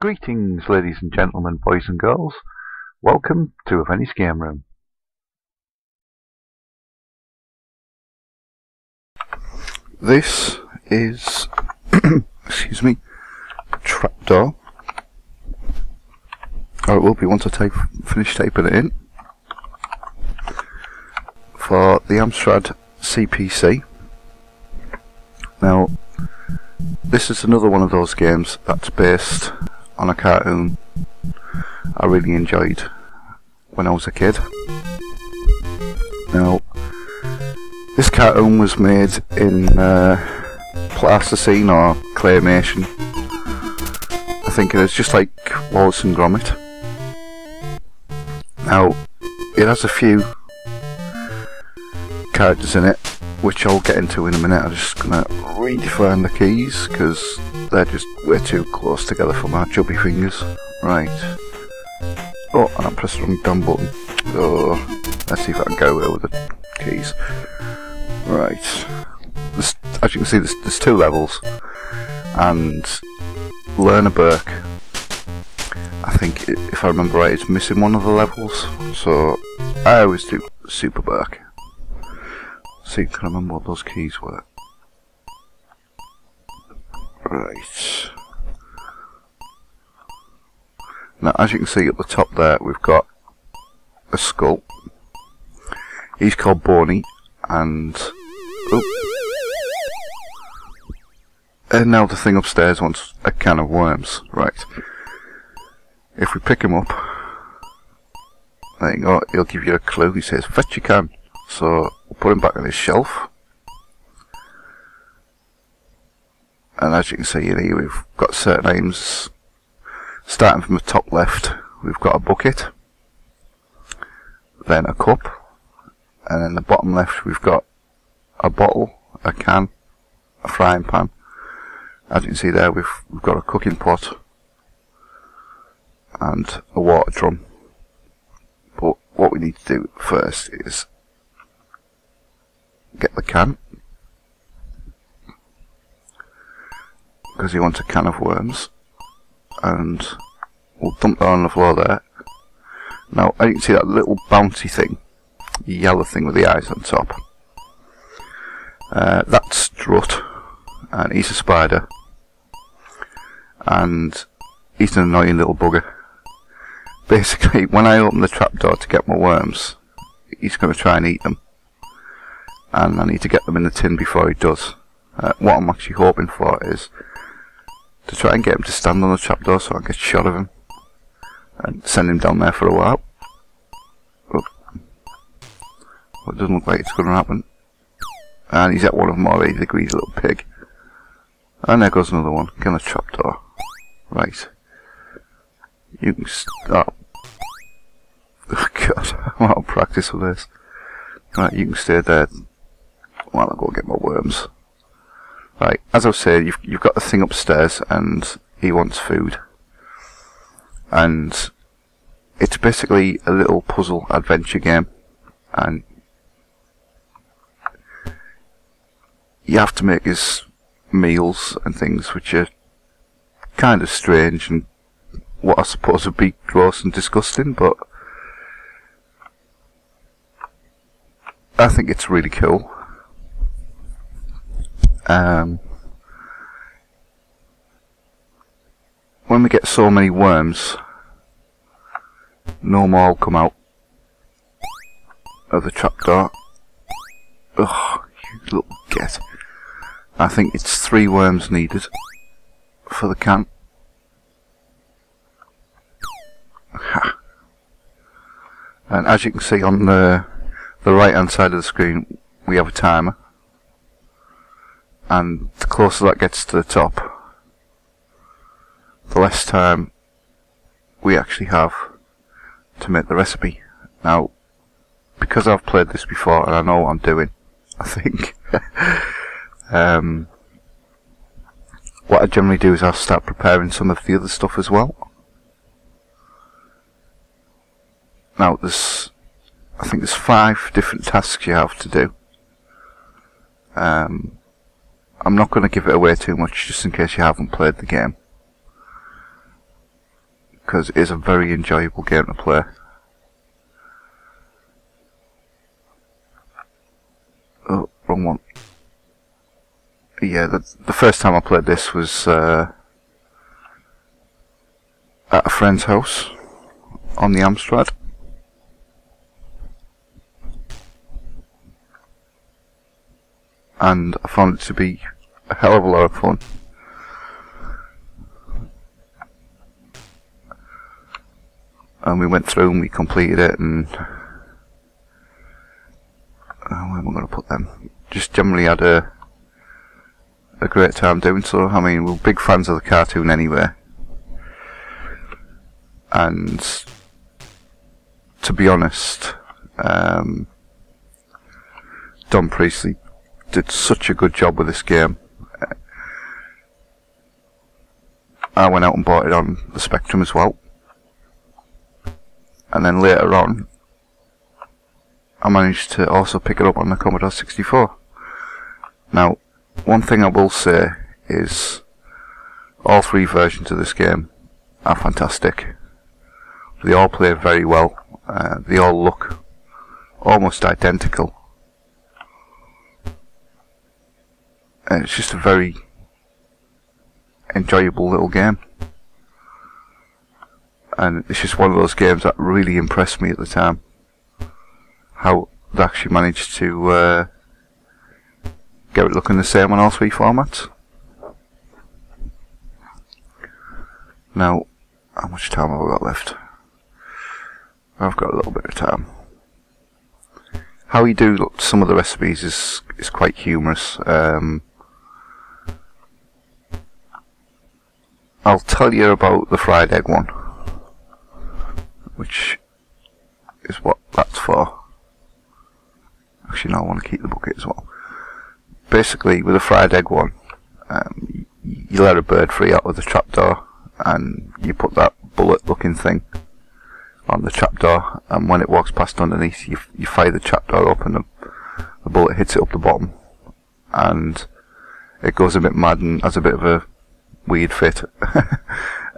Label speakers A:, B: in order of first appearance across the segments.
A: Greetings, ladies and gentlemen, boys and girls. Welcome to Aveni's Game Room. This is, excuse me, Trapdoor. Or it will be once I finish taping it in. For the Amstrad CPC. Now, this is another one of those games that's based on a cartoon I really enjoyed when I was a kid. Now, this cartoon was made in plasticine or claymation. I think it is, just like Wallace and Gromit. Now, it has a few characters in it, which I'll get into in a minute. I'm just going to redefine the keys because they're just way too close together for my chubby fingers. Right. Oh, and I pressed the wrong damn button. Oh, let's see if I can go away with the keys. Right. As you can see, there's two levels, and Lerner Burke, I think, if I remember right, is missing one of the levels, so I always do Super Burke. See, can I remember what those keys were? Right. Now, as you can see at the top there, we've got a skull. He's called Boney, and now the thing upstairs wants a can of worms. Right. If we pick him up, there you go, he'll give you a clue. He says, "Fetch your can." So we'll put him back on his shelf. And as you can see in here, we've got certain aims. Starting from the top left, we've got a bucket, then a cup, and then the bottom left we've got a bottle, a can, a frying pan. As you can see there, we've got a cooking pot and a water drum. But what we need to do first is get the can, because he wants a can of worms, and we'll dump that on the floor there. Now, as you can see that little bouncy thing, the yellow thing with the eyes on top, that's Strut, and he's a spider, and he's an annoying little bugger. Basically, when I open the trapdoor to get my worms, he's going to try and eat them, and I need to get them in the tin before he does. What I'm actually hoping for is to try and get him to stand on the trapdoor so I can get a shot of him and send him down there for a while. But it doesn't look like it's going to happen. And he's at one of them already, the greedy little pig. And there goes another one. Get on the trapdoor. Right. You can stop. Oh god, I'm out of practice with this. Right, you can stay there while I go get my worms. Right, as I was saying, you've got the thing upstairs, and he wants food. And it's basically a little puzzle adventure game, and you have to make his meals and things, which are kind of strange and what I suppose would be gross and disgusting, but I think it's really cool. When we get so many worms, no more will come out of the trapdoor. Ugh, you little get. I think it's 3 worms needed for the can. Ha. And as you can see on the right hand side of the screen, we have a timer. And the closer that gets to the top, the less time we actually have to make the recipe. Now, because I've played this before and I know what I'm doing, I think, what I generally do is I'll start preparing some of the other stuff as well. Now, I think there's 5 different tasks you have to do. I'm not going to give it away too much, just in case you haven't played the game. because it is a very enjoyable game to play. Oh, wrong one. Yeah, the first time I played this was at a friend's house on the Amstrad. And I found it to be a hell of a lot of fun. And we went through and we completed it, and where am I going to put them? Just generally had a great time doing so. I mean, we're big fans of the cartoon anyway, and to be honest, Don Priestley did such a good job with this game. I went out and bought it on the Spectrum as well, and then later on I managed to also pick it up on the Commodore 64. Now, one thing I will say is all three versions of this game are fantastic. They all play very well. They all look almost identical. And it's just a very enjoyable little game. And it's just one of those games that really impressed me at the time. How they actually managed to get it looking the same on all three formats. Now, how much time have I got left? I've got a little bit of time. How you do some of the recipes is quite humorous. I'll tell you about the fried egg one, which is what that's for. Actually, no, I want to keep the bucket as well. Basically, with a fried egg one, you let a bird free out of the trapdoor, and you put that bullet-looking thing on the trapdoor, and when it walks past underneath, you fire the trapdoor up, and the bullet hits it up the bottom, and it goes a bit mad and has a bit of a weird fit,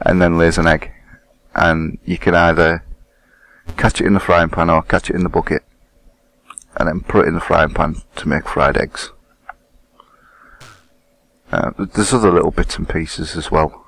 A: and then lays an egg. And you can either catch it in the frying pan or catch it in the bucket, and then put it in the frying pan to make fried eggs. There's other little bits and pieces as well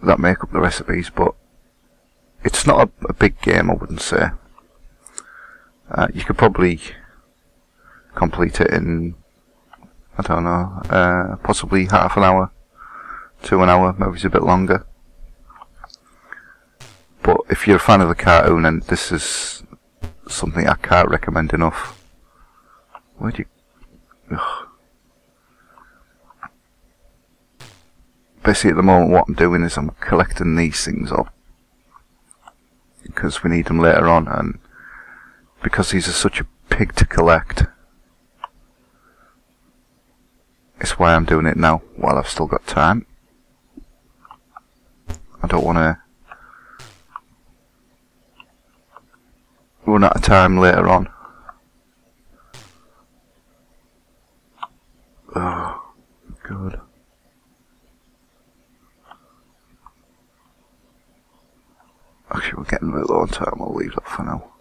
A: that make up the recipes, but it's not a big game, I wouldn't say. You could probably complete it in, I don't know, possibly half an hour to an hour, maybe it's a bit longer. But if you're a fan of the cartoon, then this is something I can't recommend enough. Where'd you... Ugh. Basically at the moment what I'm doing is I'm collecting these things up, because we need them later on, and because these are such a pig to collect, it's why I'm doing it now, while I've still got time. I don't want to run out of time later on. Oh, good. Actually, we're getting a bit low on time, I'll leave that for now.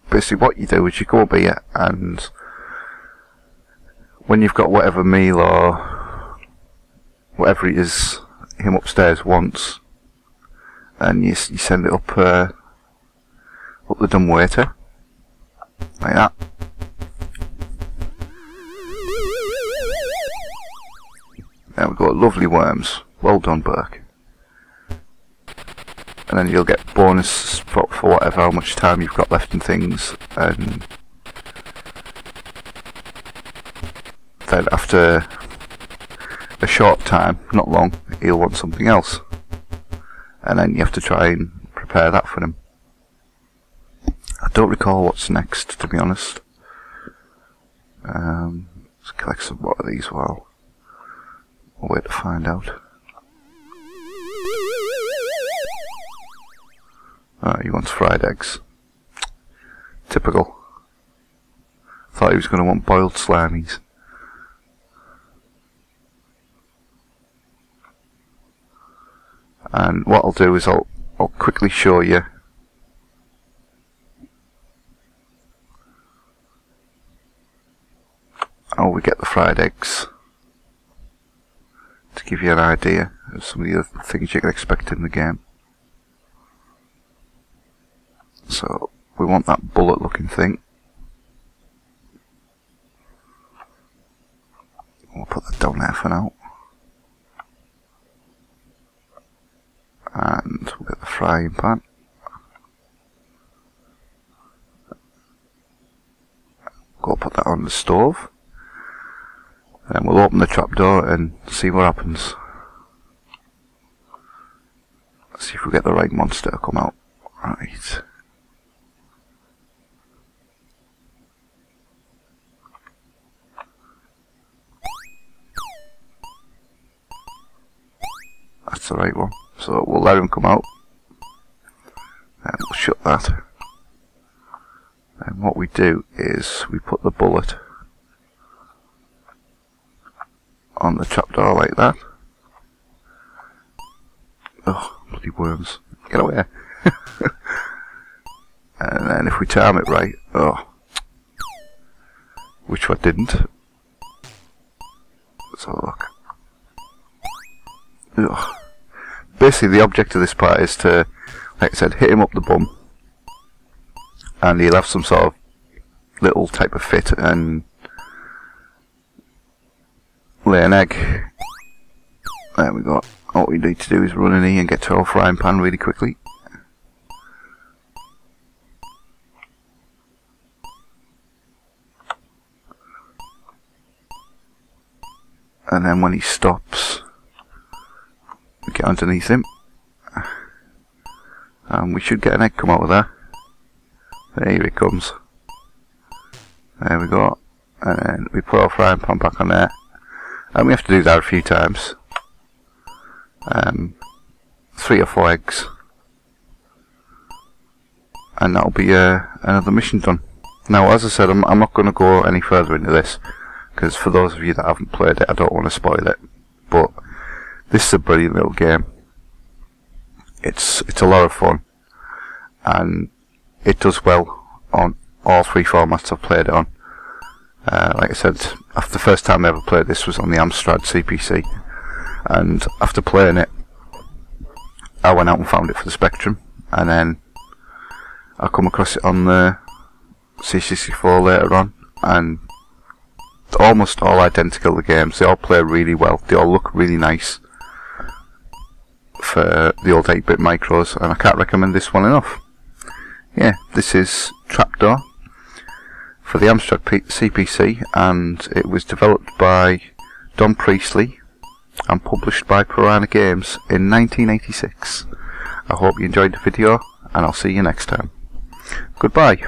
A: Basically what you do is you go up here, and when you've got whatever meal or whatever it is him upstairs wants, and you send it up the dumbwaiter, like that. There we go, lovely worms. Well done, Burke. And then you'll get bonus for whatever, how much time you've got left in things, and then after a short time, not long, he'll want something else, and then you have to try and prepare that for him. I don't recall what's next, to be honest. Let's collect some more of these while I'll wait to find out. He wants fried eggs. Typical. Thought he was going to want boiled slimies. And what I'll do is I'll quickly show you how we get the fried eggs, to give you an idea of some of the other things you can expect in the game. So we want that bullet looking thing. We'll put that down there for now. And we'll get the frying pan. Go put that on the stove. Then we'll open the trapdoor and see what happens. Let's see if we get the right monster to come out. Right. That's the right one. So we'll let him come out. And we'll shut that. And what we do is we put the bullet on the trapdoor like that. Oh, bloody worms. Get away. And then if we time it right, oh, which I didn't. Let's have a look. Ugh. Basically the object of this part is to, like I said, hit him up the bum, and he'll have some sort of little type of fit and lay an egg. There we go. All we need to do is run in here and get to our frying pan really quickly. And then when he stops, we get underneath him, and we should get an egg come out of there. There it comes. There we go. And then we put our frying pan back on there, and we have to do that a few times. 3 or 4 eggs, and that'll be another mission done. Now, as I said, I'm not going to go any further into this, because for those of you that haven't played it, I don't want to spoil it. But this is a brilliant little game. It's a lot of fun, and it does well on all 3 formats I've played it on. Like I said, after the first time I ever played this was on the Amstrad CPC, and after playing it, I went out and found it for the Spectrum, and then I come across it on the C64 later on, and almost all identical the games. They all play really well, they all look really nice for the old 8-bit micros, and I can't recommend this one enough. Yeah, this is Trapdoor for the Amstrad CPC, and it was developed by Don Priestley and published by Piranha Games in 1986. I hope you enjoyed the video, and I'll see you next time. Goodbye.